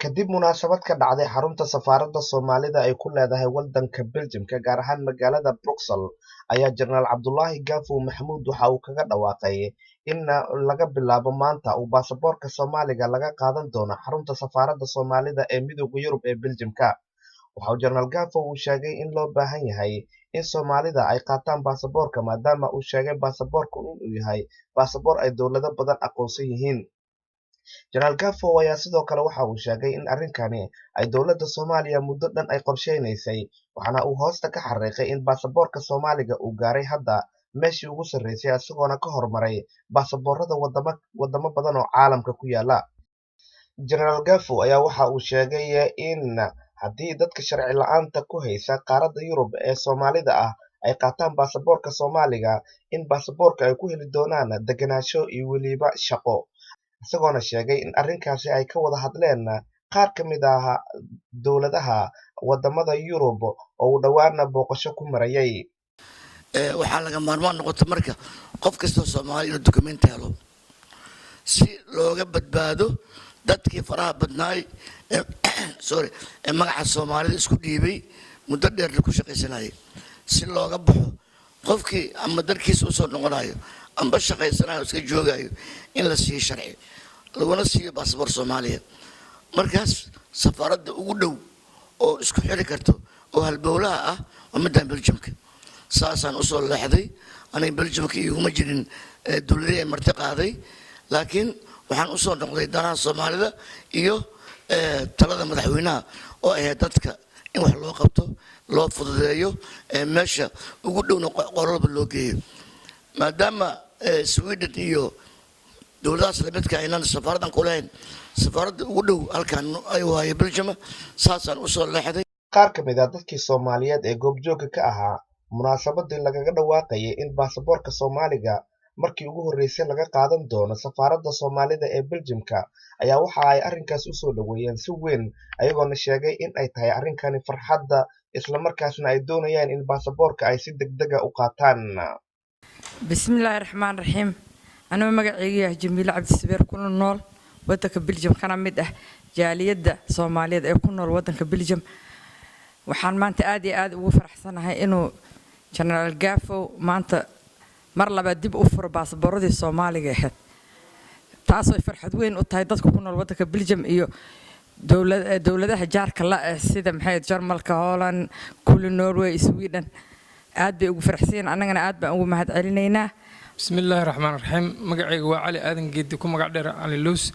kadib munaasabad ka dhacday xarunta safaaradda Soomaalida ay ku leedahay waddanka Belgium-ka gaar ahaan magaalada Brussels ayaa Jenaraal Cabdulaahi Gaafo Maxamuud waxa uu kaga dhawaaqay in laga bilaabo maanta uu baasaboorka Soomaaliga laga qaadan doono xarunta safaaradda Soomaalida ee Midowga Yurub ee Belgium-ka. Waxa uu Jenaraal Gaafo uu sheegay in loo baahan yahay in Soomaalida ay qaataan baasaboorka maadaama uu sheegay baasaboorku inuu yahay baasaboor ay dowlado badan aqoonsan yihiin. Jenaraal Gaafo ayaa sidoo kale waxa uu sheegay in arrinkani ay dowladda Soomaaliya muddo dhan ay qorsheynaysay, waxaana uu hoosta ka xariiqay in baasaboorka Soomaaliga uu gaaray hadda meeshii ugu sarreysay isagoona ka hormaray baasaboorada wadamo badan oo caalamka ku yaala. Jenaraal Gaafo ayaa waxa uu sheegay in haddii dadka sharci la'aanta ku haysa qaaradda Yurub ee Soomaalida ah ay qaataan baasaboorka Soomaaliga, in baasaboorka ay ku heli doonaan degenaansho iyo weliba shaqo, isagoona sheegay in arrinkaasi ay ka wada hadleen qaar ka mid ah dowladaha wadamada Yurub oo uu dhawaana booqasho ku marayay. waxaa laga maarmaan noqota marka qof kastoo Soomaali inuu dukumeenti helo si looga badbaado dadkii faraha badnaay ee magaca Soomaalida isku dhiibay muddo dheer ku shaqaysanayay, si looga baxo qofkii ama dalkiisa u soo noqonayo amba shaqaysanayo iska joogayo in la siiyo sharci laguna siiyo baasaboor Soomaaliya. markaas safaaradda ugu dhow oo isku xiri karto oo halbowlaha ah waa midda Belgium-ka. saasaan u soo leexday aniga Belgium-ka iguma jirin dowladda ay marti qaaday, laakiin waxaan u soo noqday danaha Soomaalida iyo talada madaxweynaha oo ay dadka in wax loo qabto loo fududeeyo meesha ugu dhowna qoralba loo geeyo, maadaama Sweden iyo dowladahaas lamidka aynaan safaaraddan ku lahayn. safaaradda ugu dhow halkan ay waaye Belgium. saasaan u soo leexday. Qaar ka mid ah dadkii Soomaaliyeed ee goobjoogga ka ahaa munaasabadii lagaga dhawaaqayay in baasaboorka Soomaaliga markii ugu horreysay laga qaadan doono safaaradda Soomaalida ee Belgium-ka ayaa waxa ay arrinkaas u soo dhaweeyeen si weyn, ayagoona sheegay in ay tahay arrinkani farxadda isla markaasna ay doonayaan in baasaboorka ay si degdeg ah u qaataan. bismillaahi raxmaani raxiim. anuu magacayga Jamiil Cabdi Sabeer ku nool waddanka Belgium kana mid ah jaaliyadda Soomaaliyeed ee ku nool waddanka Belgium. waxaan maanta aad iyo aad ugu faraxsanahay inuu Jenaraal Gaafo maanta mar labaad dib u furo baasaboorradii Soomaaliga ahayd, taasoo farxad weyn u tahay dadka ku nool waddanka Belgium iyo dowladaha jaarka la ah sida Jarmalka, Holland, kulli Norway, Sweden. aad bay ugu faraxsan annagana aad baan ugu mahad celinaynaa. bismillaahi raxmaani raxiim. magacayga waa Cali Aadan Geedi ku magac dheer Cali Luus.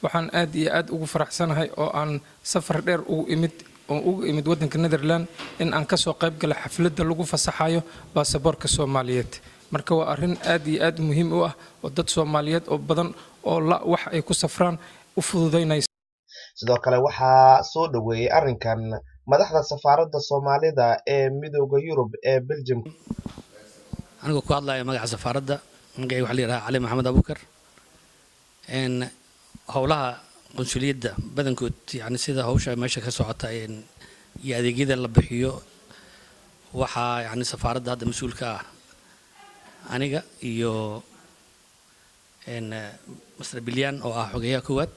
waxaan aad iyo aad ugu faraxsanahay oo aan safar dheer ugu imid waddanka Netherland in aan ka soo qayb galo xafladda lagu fasaxayo baasaboorka Soomaaliyeed. marka waa arrin aad iyo aad muhiim u ah oo dad Soomaaliyeed oo badan oo wax ay ku safraan u fududeynaysa. sidoo kale waxaa soo dhaweeyay arrinkan madaxda safaaradda Soomaalida ee Midowga Yurub ee Belgium. anigu ku hadlayo magaca safaaradda magacayga waxa la yiraahdaa Cali Maxamed Abuukar. howlaha qunsuliyadda badankood yani sida hawsha meesha ka socota iyo adeegyada la bixiyo waxaa yani safaaradda hadda mas'uulka ah aniga iyo Mr. Bilyan oo ah xogeyaha koowaad.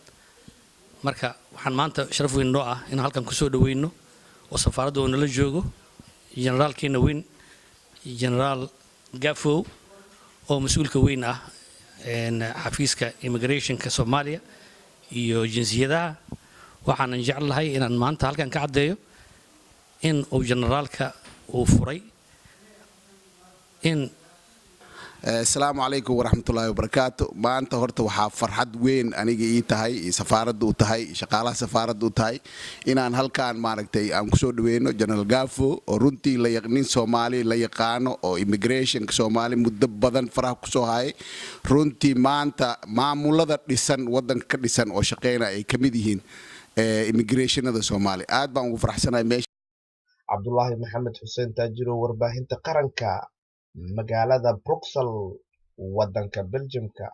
marka waxaan maanta sharaf weyn noo ah in halkan ku soo dhaweyno oo safaaradda oo nala joogo generaalkeena weyn Jenaraal Gaafo oo mas'uulka weyn ah xafiiska immigrationka Soomaaliya iyo jinsiyadaha. waxaan jeclahay inaan maanta halkan ka caddeeyo in uu generaalka uu furay in السلام عليكم ورحمة الله وبركاته. ما أنت هرت وحاف فرحت وين أنا جيت هاي سفارة وتهاي شغالة سفارة وتهاي إن أنا هل كان ماركتي أم كسود وينه جنرال Gaafo ورنتي لا يقنين سومالي لا يقانو أو immigration كسومالي مدة بدن فرح كسو هاي رنتي ما أنت ما مولد لسان ودن كلسان أو شقينا أي كمديهن immigration هذا سومالي عاد بانو فرح سنة ماشي. Cabdulaahi Maxamed Xuseen Taajiro, warbaahinta qaranka magaalada Brussels waddanka Belgium-ka.